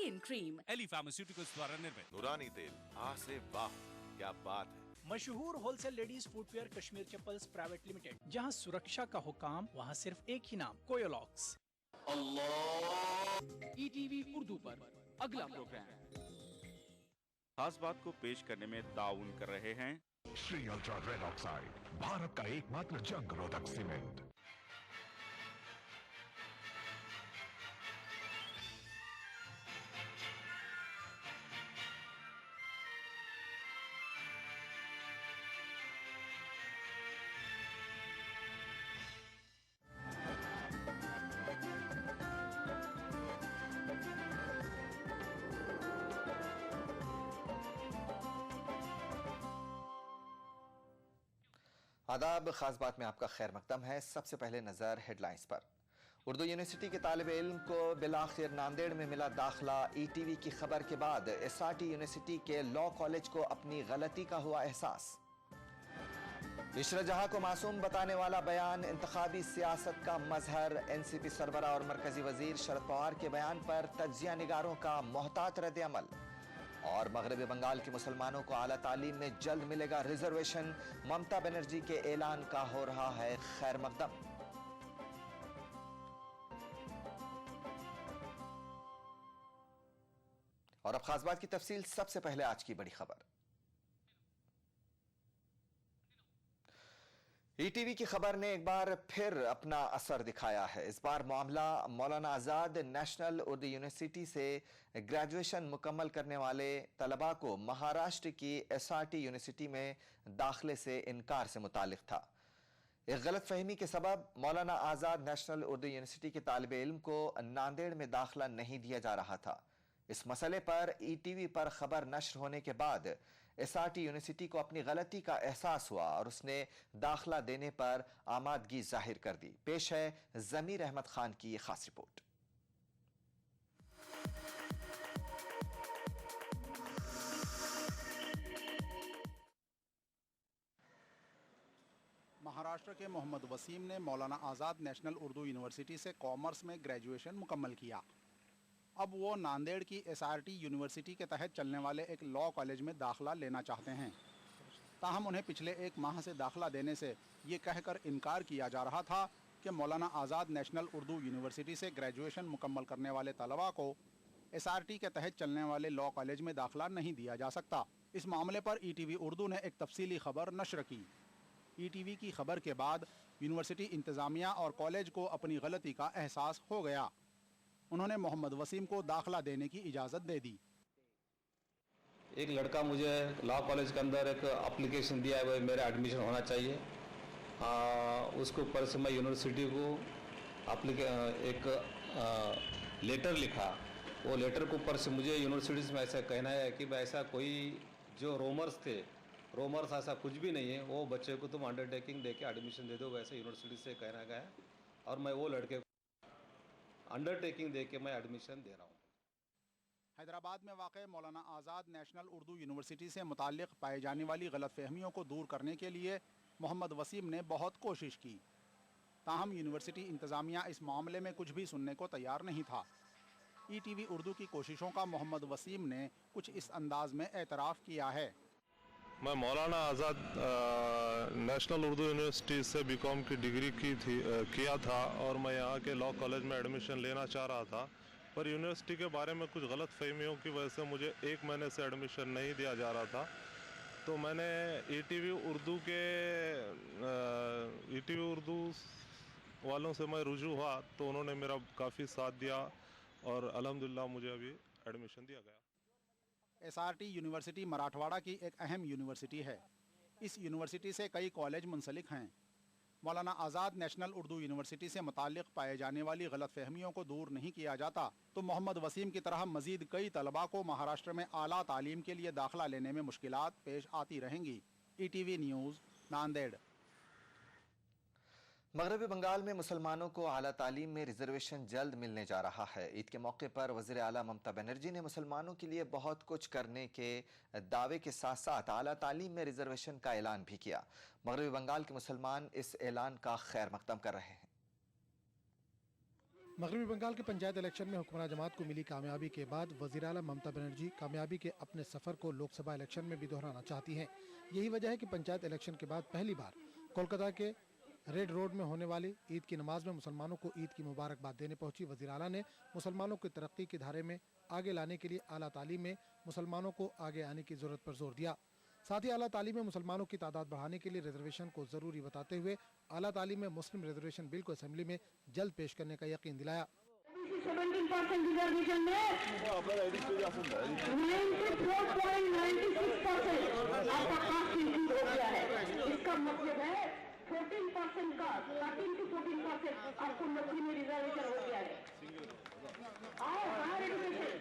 Skin cream. एली pharmaceuticals द्वारा निर्मित। नूरानी तेल, आ से वाह, क्या बात है। मशहूर wholesale ladies footwear Kashmir chappals private limited, जहां सुरक्षा का हुकाम वहां सिर्फ एक ही नाम, कोयोलॉक्स। ईटीवी उर्दू पर अगला प्रोग्राम खास बात को पेश करने में ताउन कर रहे हैं Shri ultra red oxide, Bharat का एकमात्र जंग रोधक सीमेंट। आदाब, खास बात में आपका खैर मकदम है। सबसे पहले नजर हेडलाइंस पर। उर्दू यूनिवर्सिटी के तालिब इल्म को बिलाखिर नांदेड़ में मिला दाखिला। ईटीवी की खबर के बाद एसआरटी यूनिवर्सिटी के लॉ कॉलेज को अपनी गलती का हुआ एहसास। इशरत जहां को मासूम बताने वाला बयान इंतखाबी सियासत का मजहर। एनसीपी सरबरा और मरकजी वजीर शरद पवार के बयान पर तज्जिया निगारों का मोहतात रद्द अमल। और मगरबी बंगाल के मुसलमानों को आला तालीम में जल्द मिलेगा रिजर्वेशन। ममता बनर्जी के ऐलान का हो रहा है खैर मकदम। और अब खास बात की तफसील। सबसे पहले आज की बड़ी खबर। ईटीवी की खबर ने एक बार फिर अपना असर दिखाया है। इस बार मामला मौलाना आजाद नेशनल उर्दू यूनिवर्सिटी से ग्रेजुएशन मुकम्मल करने वाले तलबा को महाराष्ट्र की एसआरटी यूनिवर्सिटी में दाखिले से इनकार से मुतालिक था। एक गलत फहमी के सबब मौलाना आजाद नेशनल उर्दू यूनिवर्सिटी के तालिब इल्म को नांदेड़ में दाखिला नहीं दिया जा रहा था। इस मसले पर ईटीवी पर खबर नश्र होने के बाद एसआरटी यूनिवर्सिटी को अपनी गलती का एहसास हुआ और उसने दाखिला देने पर आमादगी जाहिर कर दी। पेश है जमीर अहमद खान की ये खास रिपोर्ट। महाराष्ट्र के मोहम्मद वसीम ने मौलाना आज़ाद नेशनल उर्दू यूनिवर्सिटी से कॉमर्स में ग्रेजुएशन मुकम्मल किया। अब वो नांदेड़ की एसआरटी यूनिवर्सिटी के तहत चलने वाले एक लॉ कॉलेज में दाखिला लेना चाहते हैं। ताहम उन्हें पिछले एक माह से दाखिला देने से ये कहकर इनकार किया जा रहा था कि मौलाना आज़ाद नेशनल उर्दू यूनिवर्सिटी से ग्रेजुएशन मुकम्मल करने वाले तलबा को एसआरटी के तहत चलने वाले लॉ कॉलेज में दाखिला नहीं दिया जा सकता। इस मामले पर ईटीवी उर्दू ने एक तफसीली खबर नश्र की। ईटीवी की खबर के बाद यूनिवर्सिटी इंतज़ामिया और कॉलेज को अपनी गलती का एहसास हो गया। उन्होंने मोहम्मद वसीम को दाखिला देने की इजाज़त दे दी। एक लड़का मुझे लॉ कॉलेज के अंदर एक एप्लीकेशन दिया है, मेरा एडमिशन होना चाहिए। उसके ऊपर से मैं यूनिवर्सिटी को एक लेटर लिखा। वो लेटर के ऊपर से मुझे यूनिवर्सिटी में ऐसा कहना है कि भाई ऐसा कोई जो रोमर्स थे, रोमर्स ऐसा कुछ भी नहीं है। वो बच्चे को तुम अंडरटेकिंग दे के एडमिशन दे दो, वैसे यूनिवर्सिटी से कहना गया है। और मैं वो लड़के अंडरटेकिंग दे के मैं एडमिशन दे रहा हूँ। हैदराबाद में वाक़ मौलाना आज़ाद नेशनल उर्दू यूनिवर्सिटी से मुताल्लिक़ पाई जाने वाली गलतफहमियों को दूर करने के लिए मोहम्मद वसीम ने बहुत कोशिश की। ताहम यूनिवर्सिटी इंतज़ामिया इस मामले में कुछ भी सुनने को तैयार नहीं था। ईटीवी उर्दू की कोशिशों का मोहम्मद वसीम ने कुछ इस अंदाज में एतराफ़ किया है। मैं मौलाना आज़ाद नेशनल उर्दू यूनिवर्सिटी से बीकॉम की डिग्री किया था और मैं यहाँ के लॉ कॉलेज में एडमिशन लेना चाह रहा था, पर यूनिवर्सिटी के बारे में कुछ गलत फहमियों की वजह से मुझे 1 महीने से एडमिशन नहीं दिया जा रहा था। तो मैंने ईटीवी उर्दू वालों से मैं रुजू हुआ तो उन्होंने मेरा काफ़ी साथ दिया और अल्हम्दुलिल्लाह मुझे अभी एडमिशन दिया गया। एसआरटी यूनिवर्सिटी मराठवाड़ा की एक अहम यूनिवर्सिटी है। इस यूनिवर्सिटी से कई कॉलेज मुंसलिक हैं। मौलाना आज़ाद नेशनल उर्दू यूनिवर्सिटी से मुताल्लिक़ पाए जाने वाली गलतफहमियों को दूर नहीं किया जाता तो मोहम्मद वसीम की तरह मज़ीद कई तलबा को महाराष्ट्र में आला तालीम के लिए दाखिला लेने में मुश्किलात पेश आती रहेंगी। ETV news, Nanded. मगरबी बंगाल में मुसलमानों को आला तालीम में रिजर्वेशन जल्द मिलने जा रहा है। ईद के मौके पर वज़ीर आला ममता बनर्जी ने मुसलमानों के लिए बहुत कुछ करने के दावे के साथ साथ आला तालीम में रिजर्वेशन का ऐलान भी किया। मगरबी बंगाल के मुसलमान इस ऐलान का खैर मकदम कर रहे हैं। मगरबी बंगाल के पंचायत इलेक्शन में हुक्मरान जमात को मिली कामयाबी के बाद वज़ीर आला ममता बनर्जी कामयाबी के अपने सफर को लोकसभा इलेक्शन में भी दोहराना चाहती हैं। यही वजह है कि पंचायत इलेक्शन के बाद पहली बार कोलकाता के रेड रोड में होने वाली ईद की नमाज में मुसलमानों को ईद की मुबारकबाद देने पहुंची वज़ीर आला ने मुसलमानों की तरक्की की धारे में आगे लाने के लिए आला तालीम में मुसलमानों को आगे आने की जरूरत पर जोर दिया। साथ ही आला तालीम में मुसलमानों की तादाद बढ़ाने के लिए रिजर्वेशन को जरूरी बताते हुए आला तालीम में मुस्लिम रिजर्वेशन बिल को असेंबली में जल्द पेश करने का यकीन दिलाया। 17% रिजर्वेशन में 94.96% आपका कास्ट इंक्लूड हो गया है। इसका मतलब है 14% का 13 to 14% आपको नौकरी में रिजर्वेशन हो गया है। और हायर एजुकेशन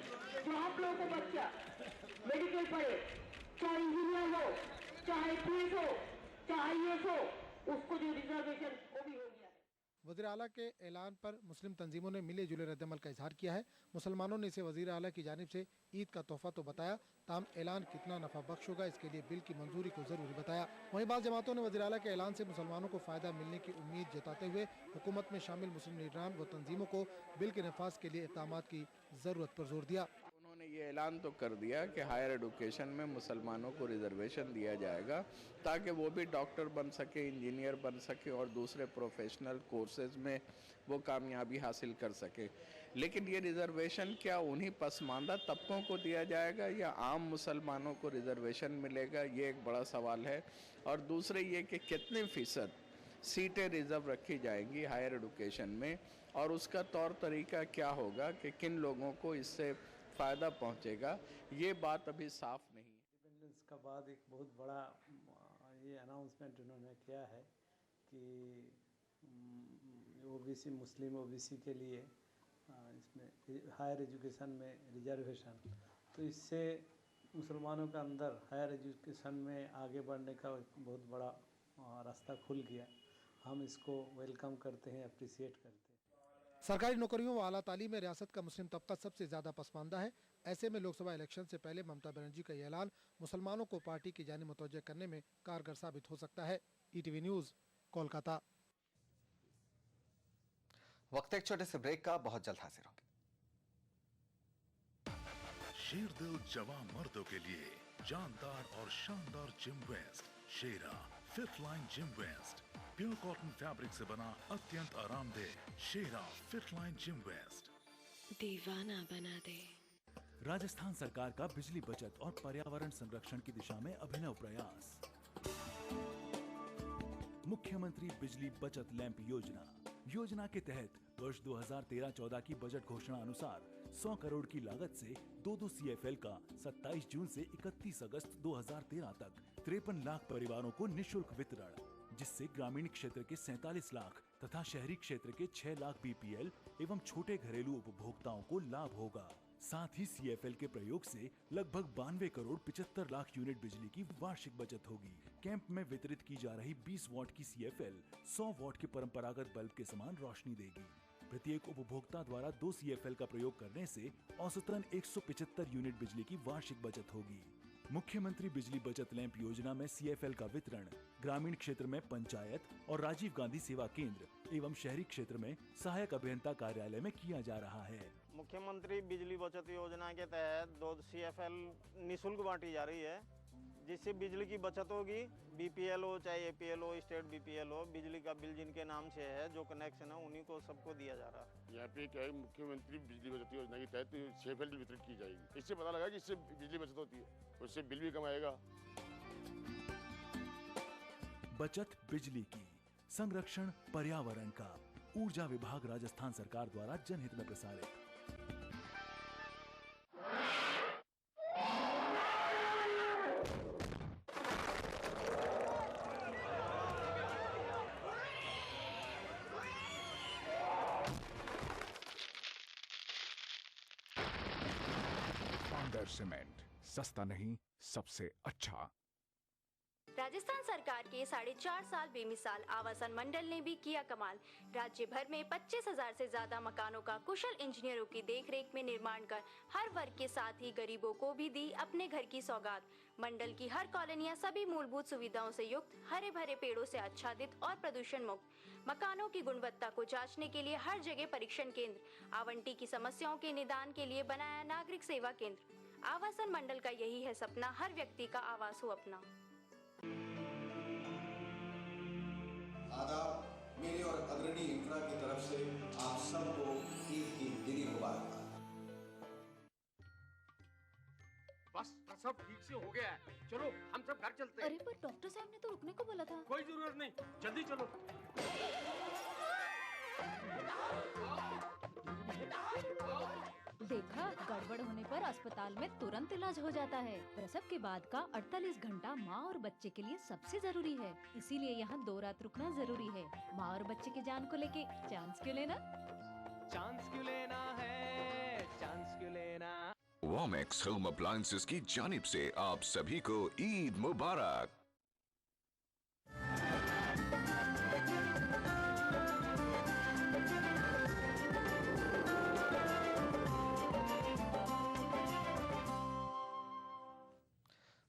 जो आप लोगों को बच्चा मेडिकल पढ़े, चाहे इंजीनियर हो, चाहे पुलिस हो, चाहे IAS हो, उसको जो रिजर्वेशन वो भी हो गया है। वज़ीर आला के ऐलान पर मुस्लिम तंजीमों ने मिले जुले रद्दमल का इजहार किया है। मुसलमानों ने इसे वज़ीर आला की जानिब से ईद का तोहफा तो बताया, ताहम ऐलान कितना नफा बख्श होगा इसके लिए बिल की मंजूरी को जरूरी बताया। वहीं बाज़ जमातों ने वज़ीर आला के ऐलान से मुसलमानों को फायदा मिलने की उम्मीद जताते हुए हुकूमत में शामिल मुस्लिम लीडरान व तंजीमों को बिल के नफाज के लिए इक़दाम की जरूरत पर जोर दिया। उन्होंने ये ऐलान तो कर दिया कि हायर एजुकेशन में मुसलमानों को रिजर्वेशन दिया जाएगा ताकि वो भी डॉक्टर बन सके, इंजीनियर बन सके और दूसरे प्रोफेशनल कोर्सेज में वो कामयाबी हासिल कर सके। लेकिन ये रिजर्वेशन क्या उन्हीं पसमानदा तबकों को दिया जाएगा या आम मुसलमानों को रिजर्वेशन मिलेगा, ये एक बड़ा सवाल है। और दूसरे ये कि कितने फ़ीसद सीटें रिज़र्व रखी जाएंगी हायर एजुकेशन में और उसका तौर तरीका क्या होगा कि किन लोगों को इससे फ़ायदा पहुंचेगा, ये बात अभी साफ नहीं है। इंडिपेंडेंस का बाद एक बहुत बड़ा ये अनाउंसमेंट उन्होंने किया है कि ओबीसी मुस्लिम ओबीसी के लिए इसमें हायर एजुकेशन में रिजर्वेशन, तो इससे मुसलमानों के अंदर हायर एजुकेशन में आगे बढ़ने का बहुत बड़ा रास्ता खुल गया। हम इसको वेलकम करते हैं, अप्रिसिएट करते हैं। सरकारी नौकरियों व आला तालीम में रियासत का मुस्लिम तबका सबसे ज़्यादा पसमानदा है। ऐसे में लोकसभा इलेक्शन से पहले ममता बनर्जी का ये ऐलान मुसलमानों को पार्टी की जानिब मुतवज्जह करने में कारगर साबित हो सकता है। ETV news, Kolkata. वक्त एक छोटे से ब्रेक का, बहुत जल्द हाजिर होंगे। शेरदिल जवां मर्दों के लिए जानदार और शानदार gym vest Shera 5th line gym vest, pure cotton fabric से बना अत्यंत आरामदेह शेरा 5th लाइन जिम वेस्ट दीवाना बना दे। राजस्थान सरकार का बिजली बचत और पर्यावरण संरक्षण की दिशा में अभिनव प्रयास। मुख्यमंत्री बिजली बचत लैंप योजना के तहत वर्ष 2013-14 की बजट घोषणा अनुसार 100 करोड़ की लागत से 2 CFL का 27 जून से 31 अगस्त 2013 तक 53 लाख परिवारों को निशुल्क वितरण, जिससे ग्रामीण क्षेत्र के 47 लाख तथा शहरी क्षेत्र के 6 लाख BPL एवं छोटे घरेलू उपभोक्ताओं को लाभ होगा। साथ ही CFL के प्रयोग से लगभग 92 करोड़ 75 लाख यूनिट बिजली की वार्षिक बचत होगी। कैंप में वितरित की जा रही 20 वॉट की CFL 100 वॉट के परंपरागत बल्ब के समान रोशनी देगी। प्रत्येक उपभोक्ता द्वारा 2 CFL का प्रयोग करने से औसतन 175 यूनिट बिजली की वार्षिक बचत होगी। मुख्यमंत्री बिजली बचत लैंप योजना में CFL का वितरण ग्रामीण क्षेत्र में पंचायत और राजीव गांधी सेवा केंद्र एवं शहरी क्षेत्र में सहायक अभियंता कार्यालय में किया जा रहा है। मुख्यमंत्री बिजली बचत योजना के तहत 2 CFL निःशुल्क बांटी जा रही है, जिससे बिजली की बचत होगी। BPL हो चाहे APL हो, स्टेट BPL हो, बिजली का बिल जिनके नाम से है, जो कनेक्शन है, उन्हीं को सबको दिया जा रहा है। यहाँ पे क्या है, मुख्यमंत्री बिजली बचत योजना के तहत CFL वितरित की जाएगी। इससे पता लगा कि इससे बिजली बचत होती है, उससे बिल भी कम आएगा। बचत बिजली की, संरक्षण पर्यावरण का, ऊर्जा विभाग राजस्थान सरकार द्वारा जनहित में प्रसारित। सीमेंट, सस्ता नहीं, सबसे अच्छा। राजस्थान सरकार के 4.5 साल बेमिसाल आवासन मंडल ने भी किया कमाल। राज्य भर में 25,000 से ज्यादा मकानों का कुशल इंजीनियरों की देखरेख में निर्माण कर हर वर्ग के साथ ही गरीबों को भी दी अपने घर की सौगात। मंडल की हर कॉलोनियां सभी मूलभूत सुविधाओं से युक्त, हरे भरे पेड़ों से आच्छादित और प्रदूषण मुक्त। मकानों की गुणवत्ता को जांचने के लिए हर जगह परीक्षण केंद्र, आवंटी की समस्याओं के निदान के लिए बनाया नागरिक सेवा केंद्र। आवासन मंडल का यही है सपना, हर व्यक्ति का आवास हो अपना। आदाब, मेरी और अग्रणी इंफ्रा की तरफ से आप सबको ईद की दिली मुबारकबाद। बस सब ठीक से हो गया है, चलो हम सब घर चलते हैं। अरे पर डॉक्टर साहब ने तो रुकने को बोला था। कोई जरूरत नहीं, जल्दी चलो। देखा, गड़बड़ होने पर अस्पताल में तुरंत इलाज हो जाता है। प्रसव के बाद का 48 घंटा माँ और बच्चे के लिए सबसे जरूरी है, इसीलिए यहाँ 2 रात रुकना जरूरी है। माँ और बच्चे की जान को लेके चांस क्यों लेना? चांस क्यों लेना है, चांस क्यों लेना। वॉमेक्स होम अप्लायंसेस की जानिब से आप सभी को ईद मुबारक।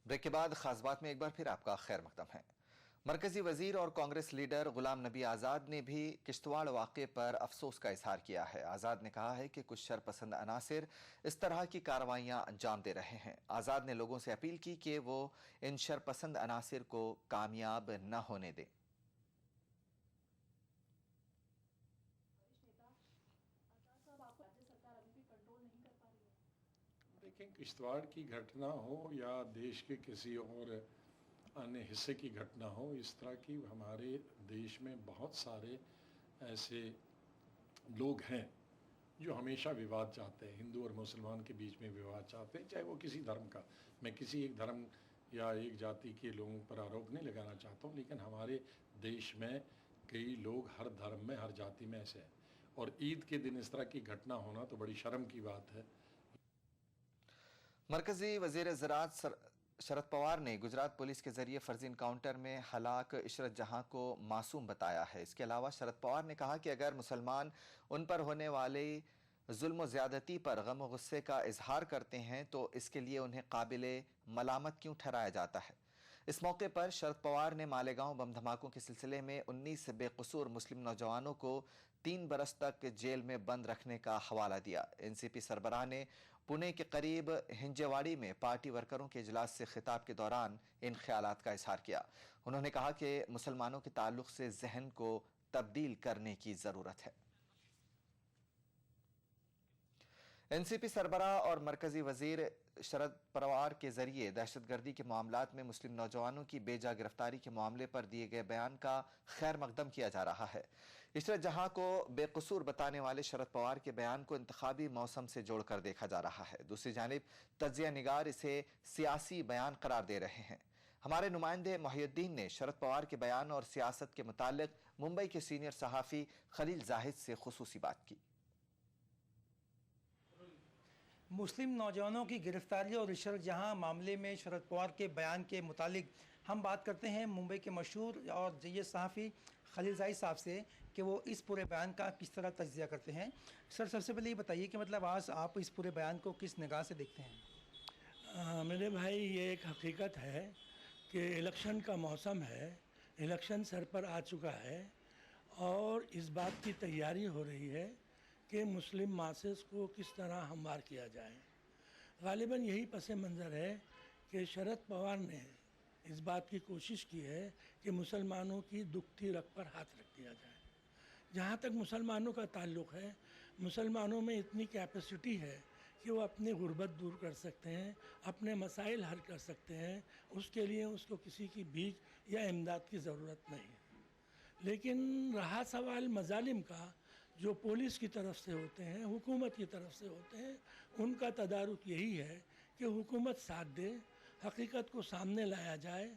ब्रेक के बाद खास बात में एक बार फिर आपका खैर मकदम है। मरकजी वजीर और कांग्रेस लीडर गुलाम नबी आज़ाद ने भी किश्तवाड़ वाक़े पर अफसोस का इजहार किया है। आज़ाद ने कहा है कि कुछ शरपसंद अनासिर इस तरह की कार्रवाइयां अंजाम दे रहे हैं। आज़ाद ने लोगों से अपील की कि वो इन शरपसंद अनासिर को कामयाब न होने दें। देखें, किश्तवाड़ की घटना हो या देश के किसी और अन्य हिस्से की घटना हो, इस तरह की हमारे देश में बहुत सारे ऐसे लोग हैं जो हमेशा विवाद चाहते हैं। हिंदू और मुसलमान के बीच में विवाद चाहते हैं, चाहे वो किसी धर्म का। मैं किसी एक धर्म या एक जाति के लोगों पर आरोप नहीं लगाना चाहता हूँ, लेकिन हमारे देश में कई लोग हर धर्म में, हर जाति में ऐसे हैं। और ईद के दिन इस तरह की घटना होना तो बड़ी शर्म की बात है। मरकजी वज़ीर ज़राअत शरद पवार ने गुजरात पुलिस के जरिए फर्जी इनकाउंटर में हलाक इशरत जहां को मासूम बताया है। इसके अलावा शरद पवार ने कहा कि अगर मुसलमान उन पर होने वाले जुल्म ज़्यादती पर गम और गुस्से का इजहार करते हैं तो इसके लिए उन्हें काबिले मलामत क्यों ठहराया जाता है। इस मौके पर शरद पवार ने मालेगांव बम धमाकों के सिलसिले में 19 बेकसूर मुस्लिम नौजवानों को 3 बरस तक जेल में बंद रखने का हवाला दिया। एनसीपी सरबराह ने पुणे के करीब हिंजेवाड़ी में पार्टी वर्करों के इजलास से खिताब के दौरान इन ख्यालात का इजहार किया। उन्होंने कहा कि मुसलमानों के ताल्लुक से जहन को तब्दील करने की जरूरत है। एनसीपी सरबराह और मरकजी वजीर शरद पवार के जरिए दहशतगर्दी के मामलात में मुस्लिम नौजवानों की बेजा गिरफ्तारी के मामले पर दिए गए बयान का खैर मकदम किया जा रहा है। इशरत जहां को बेकसूर बताने वाले शरद पवार के बयान को इंतखाबी मौसम से जोड़कर देखा जा रहा है। दूसरी जानिब तज्जिया निगार इसे सियासी बयान करार दे रहे हैं। हमारे नुमाइंदे मोहिउद्दीन ने शरद पवार के बयान और सियासत के मुतालिक मुंबई के सीनियर सहाफ़ी खलील जाहिद से खुसूसी बात की। मुस्लिम नौजवानों की गिरफ्तारी और इशरत जहां मामले में शरद पवार के बयान के मुतालिक हम बात करते हैं मुंबई के मशहूर और जय्यद सहाफ़ी खलील जाहिद साहब से कि वो इस पूरे बयान का किस तरह तज्जिया करते हैं। सर, सबसे पहले ये बताइए कि मतलब आज आप इस पूरे बयान को किस निगाह से देखते हैं? मेरे भाई, ये एक हकीकत है कि इलेक्शन का मौसम है, इलेक्शन सर पर आ चुका है और इस बात की तैयारी हो रही है कि मुस्लिम मासेस को किस तरह हमवार किया जाए। गालिबन यही पस मंज़र है कि शरद पवार ने इस बात की कोशिश की है कि मुसलमानों की दुखती रग पर हाथ रख दिया जाए। जहाँ तक मुसलमानों का ताल्लुक़ है, मुसलमानों में इतनी कैपेसिटी है कि वो अपनी गुर्बत दूर कर सकते हैं, अपने मसाइल हल कर सकते हैं। उसके लिए उसको किसी की भीख या इमदाद की ज़रूरत नहीं है। लेकिन रहा सवाल मजालिम का, जो पुलिस की तरफ से होते हैं, हुकूमत की तरफ से होते हैं, उनका तदारुक यही है कि हुकूमत साथ दे, हकीकत को सामने लाया जाए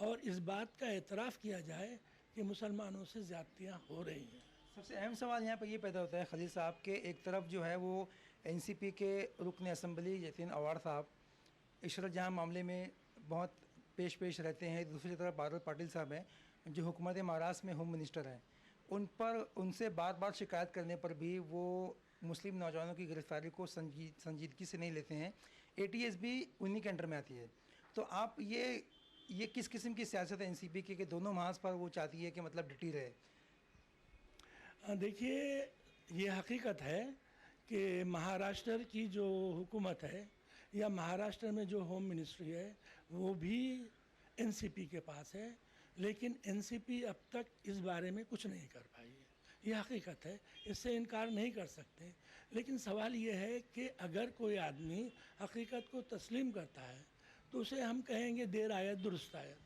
और इस बात का एतराफ़ किया जाए कि मुसलमानों से ज़्यादतियाँ हो रही हैं। सबसे अहम सवाल यहाँ पर ये पैदा होता है खलील साहब के, एक तरफ जो है वो एनसीपी के रुकन असम्बली यतीन अवार साहब इशरत जहां मामले में बहुत पेश रहते हैं, दूसरी तरफ बादल पाटिल साहब हैं जो हुकूमत महाराष्ट्र में होम मिनिस्टर हैं। उनसे बार बार शिकायत करने पर भी वो मुस्लिम नौजवानों की गिरफ्तारी को संजीदगी से नहीं लेते हैं। ATS भी उन्हीं के अंडर में आती है। तो आप ये किस किस्म की सियासत है एनसीपी की कि दोनों महाज पर वो चाहती है कि मतलब डटी रहे? देखिए, ये हकीकत है कि महाराष्ट्र की जो हुकूमत है या महाराष्ट्र में जो होम मिनिस्ट्री है वो भी एनसीपी के पास है, लेकिन एनसीपी अब तक इस बारे में कुछ नहीं कर पाई है। ये हकीकत है, इससे इनकार नहीं कर सकते। लेकिन सवाल ये है कि अगर कोई आदमी हकीकत को तस्लीम करता है तो उसे हम कहेंगे देर आयत दुरुस्त आयत,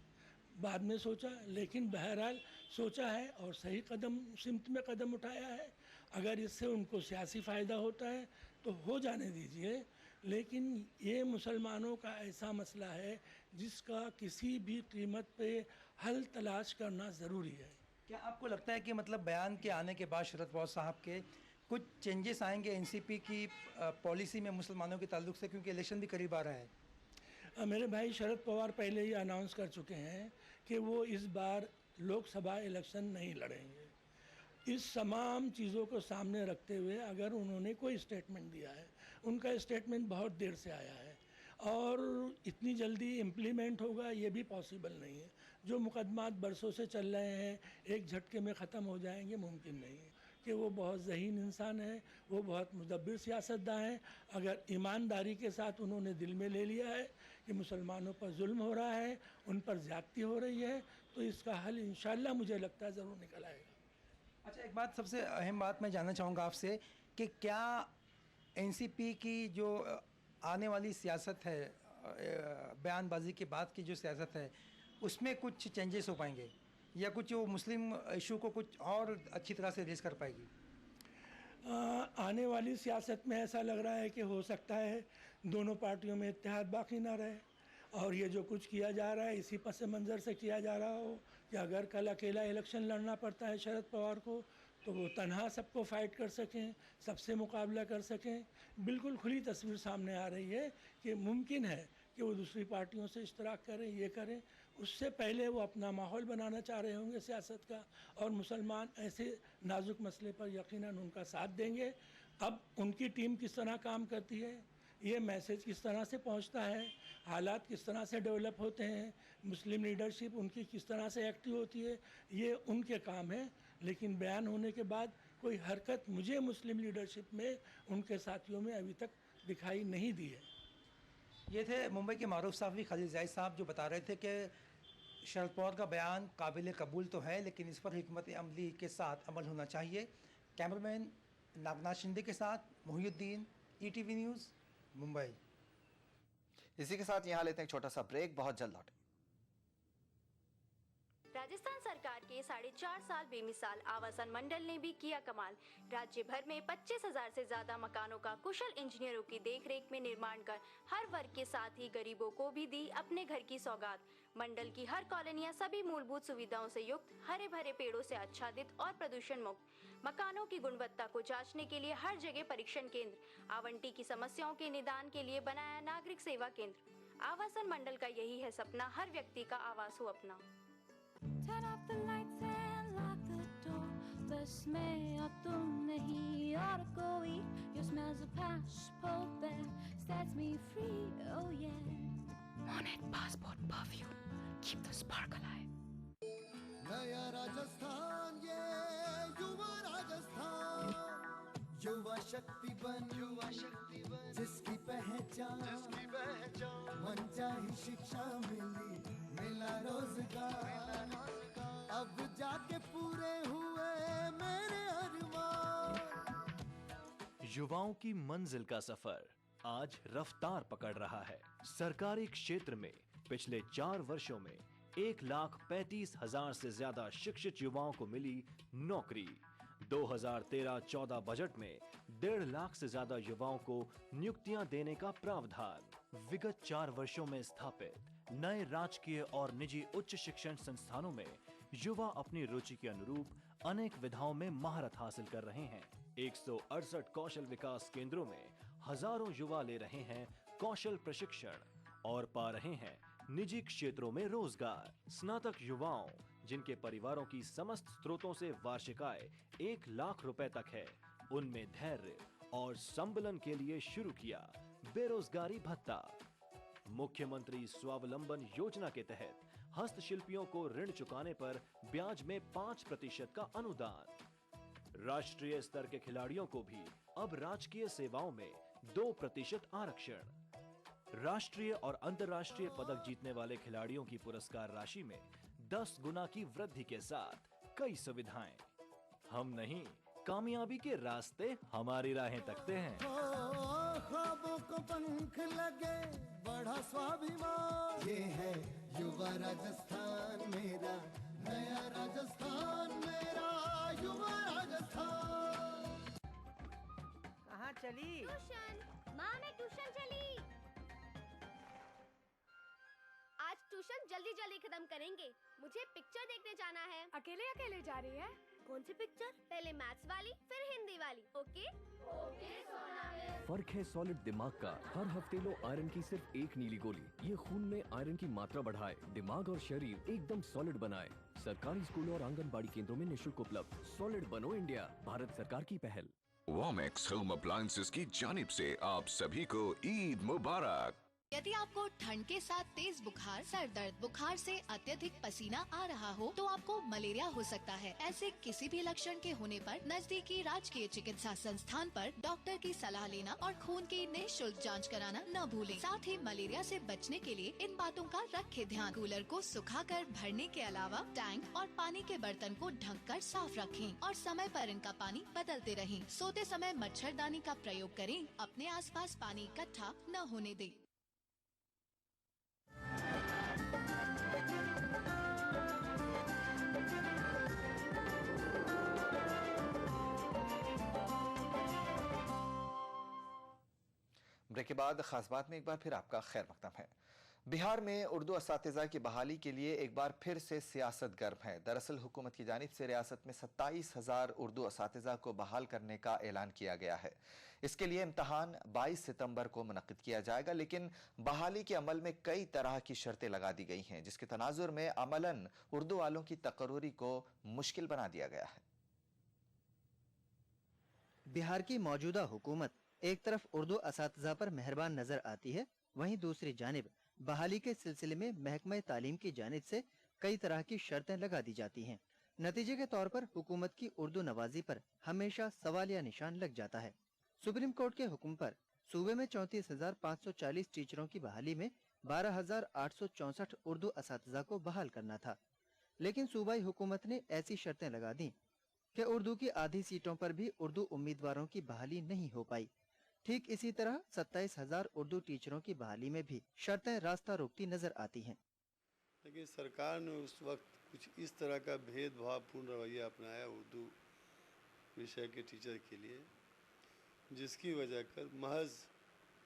बाद में सोचा, लेकिन बहरहाल सोचा है और सही कदम सिमत में कदम उठाया है। अगर इससे उनको सियासी फ़ायदा होता है तो हो जाने दीजिए, लेकिन ये मुसलमानों का ऐसा मसला है जिसका किसी भी कीमत पे हल तलाश करना ज़रूरी है। क्या आपको लगता है कि मतलब बयान के आने के बाद शरद पवार साहब के कुछ चेंजेस आएंगे एनसीपी की पॉलिसी में मुसलमानों के ताल्लुक से, क्योंकि इलेक्शन भी करीब आ रहा है? मेरे भाई शरद पवार पहले ही अनाउंस कर चुके हैं कि वो इस बार लोकसभा इलेक्शन नहीं लड़ेंगे। इस तमाम चीज़ों को सामने रखते हुए अगर उन्होंने कोई स्टेटमेंट दिया है, उनका स्टेटमेंट बहुत देर से आया है और इतनी जल्दी इम्प्लीमेंट होगा ये भी पॉसिबल नहीं है। जो मुकदमात बरसों से चल रहे हैं एक झटके में ख़त्म हो जाएंगे, मुमकिन नहीं है। कि वो बहुत ज़हीन इंसान है, वो बहुत मुदब्बिर सियासतदान है। अगर ईमानदारी के साथ उन्होंने दिल में ले लिया है कि मुसलमानों पर जुल्म हो रहा है, उन पर ज़्यादती हो रही है, तो इसका हल इंशाअल्लाह मुझे लगता है ज़रूर निकल आएगा। अच्छा, एक बात सबसे अहम बात मैं जानना चाहूँगा आपसे कि क्या एनसीपी की जो आने वाली सियासत है, बयानबाजी के बाद की जो सियासत है, उसमें कुछ चेंजेस हो पाएंगे या कुछ वो मुस्लिम इशू को कुछ और अच्छी तरह से रेस कर पाएगी? आने वाली सियासत में ऐसा लग रहा है कि हो सकता है दोनों पार्टियों में इत्तेहाद बाकी ना रहे और ये जो कुछ किया जा रहा है इसी पस मंज़र से किया जा रहा हो कि अगर कल अकेला इलेक्शन लड़ना पड़ता है शरद पवार को तो वो तनहा सबको फाइट कर सकें, सबसे मुकाबला कर सकें। बिल्कुल खुली तस्वीर सामने आ रही है कि मुमकिन है कि वो दूसरी पार्टियों से इश्तराक करें, ये करें। उससे पहले वो अपना माहौल बनाना चाह रहे होंगे सियासत का और मुसलमान ऐसे नाजुक मसले पर यकीनन उनका साथ देंगे। अब उनकी टीम किस तरह काम करती है, ये मैसेज किस तरह से पहुंचता है, हालात किस तरह से डेवलप होते हैं, मुस्लिम लीडरशिप उनकी किस तरह से एक्टिव होती है, ये उनके काम है। लेकिन बयान होने के बाद कोई हरकत मुझे मुस्लिम लीडरशिप में उनके साथियों में अभी तक दिखाई नहीं दी है। ये थे मुंबई के मारूफ साफ़ी खलील जायद साहब जो बता रहे थे कि शरद पवार का बयान काबिल कबूल तो है लेकिन इस पर हिकमत अमली के साथ अमल होना चाहिए। कैमरामैन नागनाथ शिंदे के साथ मोहिउद्दीन, ETV न्यूज़, मुंबई। इसी के साथ यहाँ लेते हैं एक छोटा सा ब्रेक, बहुत जल्द लौटें। राजस्थान सरकार के 4.5 साल बेमिसाल आवासन मंडल ने भी किया कमाल। राज्य भर में 25,000 से ज्यादा मकानों का कुशल इंजीनियरों की देखरेख में निर्माण कर हर वर्ग के साथ ही गरीबों को भी दी अपने घर की सौगात। मंडल की हर कॉलोनियां सभी मूलभूत सुविधाओं से युक्त, हरे भरे पेड़ों से आच्छादित और प्रदूषण मुक्त। मकानों की गुणवत्ता को जांचने के लिए हर जगह परीक्षण केंद्र, आवंटी की समस्याओं के निदान के लिए बनाया नागरिक सेवा केंद्र। आवासन मंडल का यही है सपना, हर व्यक्ति का आवास हो अपना। Turn off the lights and lock the door. बस मैं और तुम नहीं और कोई. Your smell's a passport that sets me free. Oh yeah. Monet passport perfume. Keep the spark alive. नया राजस्थान, ये युवा राजस्थान, युवा शक्ति बन जिसकी पहचान मनचाही शिक्षा मिली, मिला रोजगार, अब जाके पूरे हुए मेरे अरमान। युवाओं की मंजिल का सफर आज रफ्तार पकड़ रहा है। सरकारी क्षेत्र में पिछले 4 वर्षों में 1,35,000 से ज्यादा शिक्षित युवाओं को मिली नौकरी। 2013-14 बजट में 1.5 लाख से ज्यादा युवाओं को नियुक्तियां देने का प्रावधान। विगत 4 वर्षों में स्थापित नए राजकीय और निजी उच्च शिक्षण संस्थानों में युवा अपनी रुचि के अनुरूप अनेक विधाओं में महारत हासिल कर रहे हैं। 168 कौशल विकास केंद्रों में हजारों युवा ले रहे हैं कौशल प्रशिक्षण और पा रहे हैं निजी क्षेत्रों में रोजगार। स्नातक युवाओं जिनके परिवारों की समस्त स्रोतों से वार्षिक आय 1 लाख रुपए तक है, उनमें धैर्य और संबलन के लिए शुरू किया बेरोजगारी भत्ता। मुख्यमंत्री स्वावलंबन योजना के तहत हस्तशिल्पियों को ऋण चुकाने पर ब्याज में 5% का अनुदान। राष्ट्रीय स्तर के खिलाड़ियों को भी अब राजकीय सेवाओं में 2% आरक्षण। राष्ट्रीय और अंतर्राष्ट्रीय पदक जीतने वाले खिलाड़ियों की पुरस्कार राशि में 10 गुना की वृद्धि के साथ कई सुविधाएं। हम नहीं, कामयाबी के रास्ते हमारी राहें तकते हैं। ख्वाबों को पंख लगे, बढ़ा स्वाभिमान। ये है युवा राजस्थान मेरा, नया राजस्थान मेरा, युवा राजस्थान। कहाँ चली? ट्यूशन। माँ मैं ट्यूशन चली। आज ट्यूशन जल्दी जल्दी खत्म करेंगे, मुझे पिक्चर देखने जाना है। अकेले अकेले जा रही है? कौन सी पिक्चर? पहले मैथ्स वाली, फिर हिंदी वाली। ओके ओके सोना मिस। फर्क है सॉलिड दिमाग का। हर हफ्ते लो आयरन की सिर्फ एक नीली गोली। ये खून में आयरन की मात्रा बढ़ाए, दिमाग और शरीर एकदम सॉलिड बनाए। सरकारी स्कूलों और आंगनबाड़ी केंद्रों में निःशुल्क उपलब्ध। सॉलिड बनो इंडिया, भारत सरकार की पहल। वॉमेक्स होम अप्लायंसेस की जानिब से आप सभी को ईद मुबारक। यदि आपको ठंड के साथ तेज बुखार, सर दर्द, बुखार से अत्यधिक पसीना आ रहा हो तो आपको मलेरिया हो सकता है। ऐसे किसी भी लक्षण के होने पर नजदीकी राजकीय चिकित्सा संस्थान पर डॉक्टर की सलाह लेना और खून की निःशुल्क जांच कराना न भूलें। साथ ही मलेरिया से बचने के लिए इन बातों का रखें ध्यान। कूलर को सुखाकर भरने के अलावा टैंक और पानी के बर्तन को ढककर साफ रखें और समय पर इनका पानी बदलते रहें। सोते समय मच्छरदानी का प्रयोग करें। अपने आसपास पानी इकट्ठा न होने दें। ब्रेक के बाद खास बात में एक बार फिर आपका खैर मकदम है। बिहार में उर्दू असातिज़ा की बहाली के लिए एक बार फिर से सियासत गर्म है। दरअसल हुकूमत की जानिब से रियासत में 27,000 उर्दू असातिज़ा को बहाल करने का ऐलान किया गया है। इसके लिए इम्तहान 22 सितंबर को मुनक्किद किया जाएगा, लेकिन बहाली के अमल में कई तरह की शर्तें लगा दी गई हैं, जिसके तनाजुर में अमलन उर्दू वालों की तकर्रूरी को मुश्किल बना दिया गया है। बिहार की मौजूदा हुकूमत एक तरफ उर्दू असातिज़ा पर मेहरबान नजर आती है, वहीं दूसरी जानिब बहाली के सिलसिले में महकमा तालीम की जानिब से कई तरह की शर्तें लगा दी जाती हैं। नतीजे के तौर पर हुकूमत की उर्दू नवाजी पर हमेशा सवालिया निशान लग जाता है। सुप्रीम कोर्ट के हुक्म पर सूबे में 34,540 टीचरों की बहाली में 12,864 उर्दू असातिज़ा को बहाल करना था, लेकिन सूबाई हुकूमत ने ऐसी शर्तें लगा दी कि उर्दू की आधी सीटों पर भी उर्दू उम्मीदवारों की बहाली नहीं हो पाई। ठीक इसी तरह 27,000 उर्दू टीचरों की बहाली में भी शर्तें रास्ता रोकती नजर आती हैं। लेकिन सरकार ने उस वक्त कुछ इस तरह का भेदभावपूर्ण रवैया अपनाया उर्दू विषय के टीचर के लिए, जिसकी वजह कर महज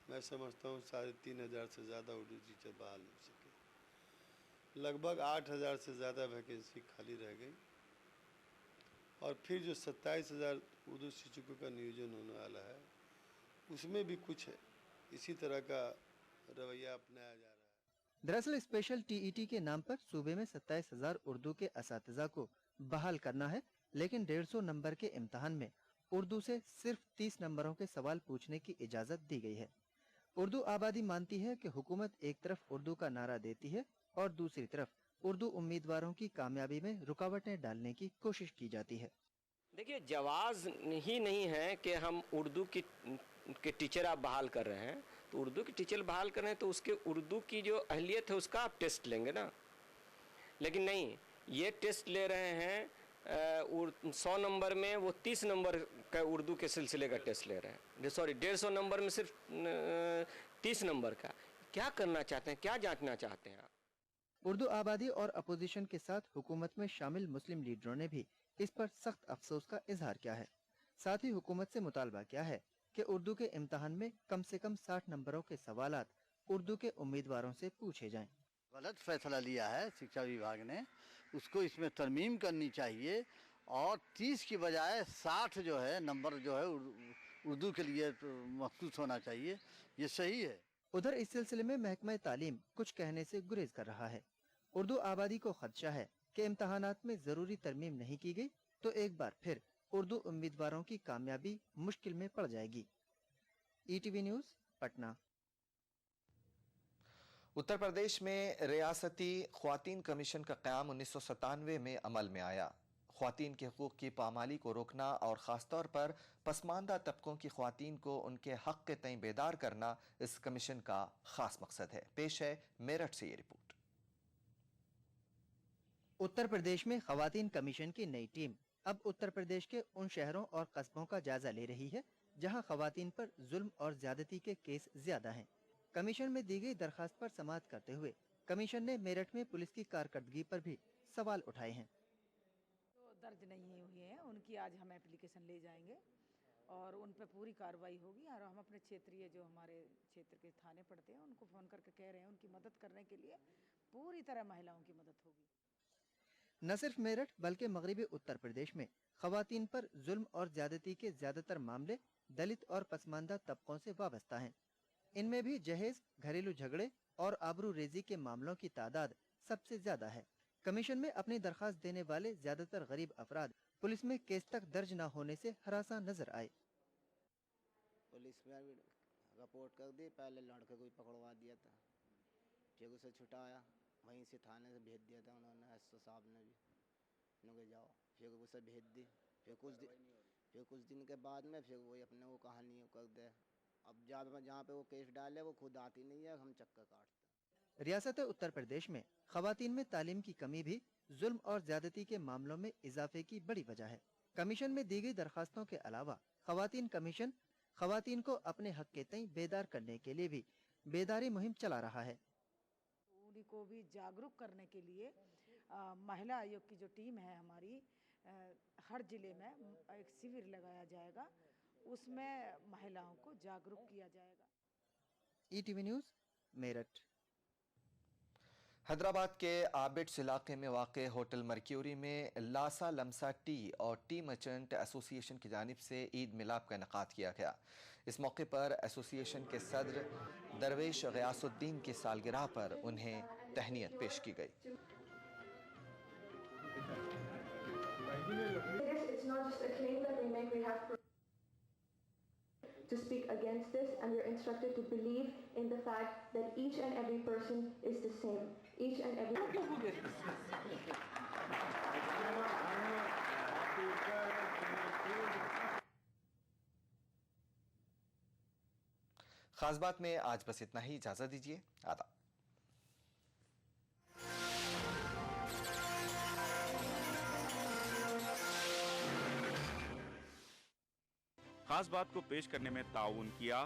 मैं समझता हूँ 3,500 से ज़्यादा उर्दू टीचर बहाल हो सके। लगभग 8,000 से ज़्यादा वैकेंसी खाली रह गई और फिर जो 27,000 उर्दू शिक्षकों का नियोजन होने वाला है उसमें भी कुछ इसी तरह का रवैया अपनाया जा रहा है। दरअसल स्पेशल टीईटी के नाम पर सूबे में 27,000 उर्दू के असातिज़ा को बहाल करना है, लेकिन 150 नंबर के इम्तहान में उर्दू से सिर्फ 30 नंबरों के सवाल पूछने की इजाजत दी गई है। उर्दू आबादी मानती है कि हुकूमत एक तरफ उर्दू का नारा देती है और दूसरी तरफ उर्दू उम्मीदवारों की कामयाबी में रुकावटें डालने की कोशिश की जाती है। देखिए, जवाज ही नहीं है कि हम उर्दू के टीचर आप बहाल कर रहे हैं, तो उर्दू के टीचर बहाल कर रहे हैं तो उसके उर्दू की जो अहलियत है उसका आप टेस्ट लेंगे ना। लेकिन नहीं, ये टेस्ट ले रहे हैं 100 नंबर में वो 30 नंबर का उर्दू के सिलसिले का टेस्ट ले रहे हैं। सॉरी, 150 नंबर में सिर्फ 30 नंबर का। क्या करना चाहते हैं, क्या जांचना चाहते हैं आप? उर्दू आबादी और अपोजिशन के साथ हुकूमत में शामिल मुस्लिम लीडरों ने भी इस पर सख्त अफसोस का इजहार किया है। साथ ही हुकूमत से मुतालबा किया है कि उर्दू के इम्तहान में कम से कम 60 नंबरों के सवालात उर्दू के उम्मीदवारों से पूछे जाएं। गलत फैसला लिया है शिक्षा विभाग ने, उसको इसमें तरमीम करनी चाहिए और 30 की बजाय 60 जो है नंबर जो है उर्दू के लिए मखसूस होना चाहिए। ये सही है। उधर इस सिलसिले में महकमा तालीम कुछ कहने से गुरेज कर रहा है। उर्दू आबादी को खदशा है कि इम्तहानात में जरूरी तरमीम नहीं की गई तो एक बार फिर उर्दू उम्मीदवारों की कामयाबी मुश्किल में पड़ जाएगी। ETV news, Patna. उत्तर प्रदेश में रियासती ख्वातीन कमीशन का क़याम 1997 में अमल में आया। ख्वातीन के हकूक़ की पामाली को रोकना और ख़ास तौर पर पसमानदा तबकों की ख्वातीन को उनके हक़ के तय बेदार करना इस कमीशन का ख़ास मकसद है। पेश है मेरठ से ये रिपोर्ट। उत्तर प्रदेश में ख्वातीन कमीशन की नई टीम अब उत्तर प्रदेश के उन शहरों और कस्बों का जायजा ले रही है जहां ख्वातीन पर जुल्म और ज्यादती के केस ज्यादा हैं। कमीशन में दी गई दरखास्त पर समाअत करते हुए कमीशन ने मेरठ में पुलिस की कारकर्दगी पर भी सवाल उठाए हैं। जो दर्ज नहीं हुए हैं उनकी आज हम एप्लीकेशन ले जाएंगे और उन पर पूरी कार्रवाई होगी और हम अपने क्षेत्रीय जो हमारे क्षेत्र के थाने पड़ते हैं उनको फ़ोन करके कह रहे हैं उनकी मदद करने के लिए पूरी तरह महिलाओं की मदद होगी। न सिर्फ मेरठ बल्कि मगरबी उत्तर प्रदेश में ख्वातीन पर जुल्म और ज्यादती के ज्यादातर मामले दलित और पसमानदा तबकों से वाबस्ता हैं। इनमें भी जहेज, घरेलू झगड़े और आबरूरेजी के मामलों की तादाद सबसे ज्यादा है। कमीशन में अपनी दरखास्त देने वाले ज्यादातर गरीब अफराद पुलिस में केस तक दर्ज न होने से हरासा नजर आए। पुलिस में रिपोर्ट कर दी, पहले लड़के को पकड़वा दिया था, फिर उसे छुटाया, वहीं से थाने से भेज दिया था उन्होंने, एसओ साहब ने भी उन्होंने जाओ, फिर उसे भेज दी, फिर कुछ दिन के बाद में फिर वही अपने वो कहानी कर दे। अब जहाँ पे वो केस डाले वो खुद आती नहीं है, हम चक्कर काटते हैं। रियासत उत्तर प्रदेश में ख्वातीन में तालीम की कमी भी जुल्म और ज्यादती के मामलों में इजाफे की बड़ी वजह है। कमीशन में दी गई दरखास्तों के अलावा ख्वातीन कमीशन ख्वातीन को अपने हक के तय बेदार करने के लिए भी बेदारी मुहिम चला रहा है। उनको भी जागरूक करने के लिए महिला आयोग की जो टीम है हमारी, हर जिले में एक शिविर लगाया जाएगा, उसमें महिलाओं को जागरूक किया जाएगा। ETV news Meerut. हैदराबाद के आबिड्स इलाके में वाक़े होटल मर्क्यूरी में लासा लमसा टी और टी मर्चेंट एसोसिएशन की जानिब से ईद मिलाप का इनेकाद किया गया। इस मौके पर एसोसिएशन के सदर दरवेश गयासुद्दीन की सालगिरह पर उन्हें तहनीत पेश की गई। to speak against this, and we're instructed to believe in the fact that each and every person is the same. Each and every खास बात में आज बस इतना ही। इजाजत दीजिए। आदाब। खास बात को पेश करने में ताउन किया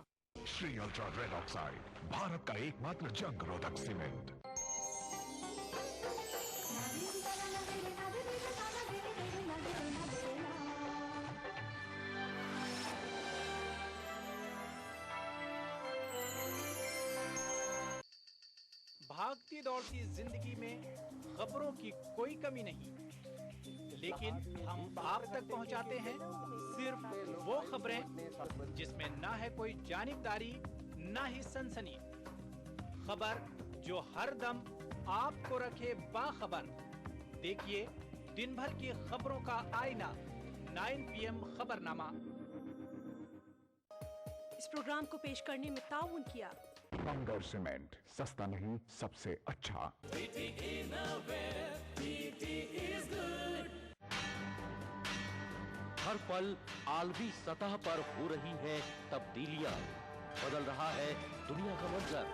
Shri ultra red oxide, Bharat का एकमात्र जंग रोधक सीमेंट। भागती दौड़ती जिंदगी में खबरों की कोई कमी नहीं, लेकिन हम आप तक पहुंचाते हैं सिर्फ वो खबरें जिसमें ना है कोई जानिबदारी, ना ही सनसनी। खबर जो हर दम आपको रखे बाखबर। देखिए दिन भर की खबरों का आईना, 9 PM खबरनामा। इस प्रोग्राम को पेश करने में ताउन किया बंगर सीमेंट, सस्ता नहीं सबसे अच्छा। हर पल आलमी सतह पर हो रही है तब्दीलियां, बदल रहा है दुनिया का मंजर।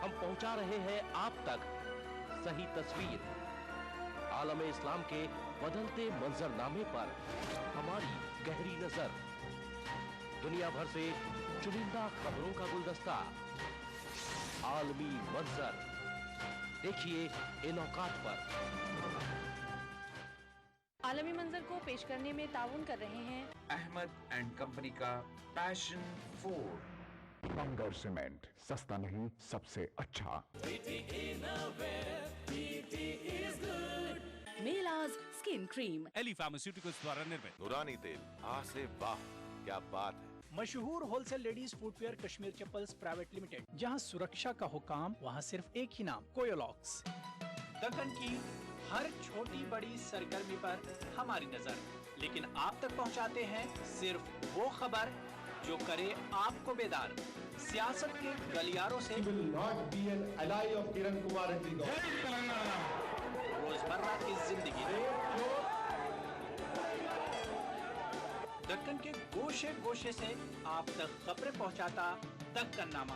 हम पहुंचा रहे हैं आप तक सही तस्वीर। आलम इस्लाम के बदलते मंजरनामे पर हमारी गहरी नजर। दुनिया भर से चुनिंदा खबरों का गुलदस्ता, आलमी मंजर। देखिए इन औकात पर। आलमी मंजर को पेश करने में ताउन कर रहे हैं अहमद एंड कंपनी का पैशन 4। बंगर सीमेंट, सस्ता नहीं सबसे अच्छा। मेलाज स्किन क्रीम, एली फार्मास्यूटिकल्स द्वारा निर्मित। नूरानी तेल, आ से वाह, क्या बात है। मशहूर wholesale ladies footwear Kashmir chappals private limited, जहां सुरक्षा का हुकाम वहां सिर्फ एक ही नाम, कोयोलॉक्स। दक्कन की हर छोटी बड़ी सरगर्मी पर हमारी नजर, लेकिन आप तक पहुंचाते हैं सिर्फ वो खबर जो करे आपको बेदार। सियासत के गलियारों से रोजमर्रा की जिंदगी, दक्कन के गोशे गोशे से आप तक खबरें पहुंचाता दक्कन नामा।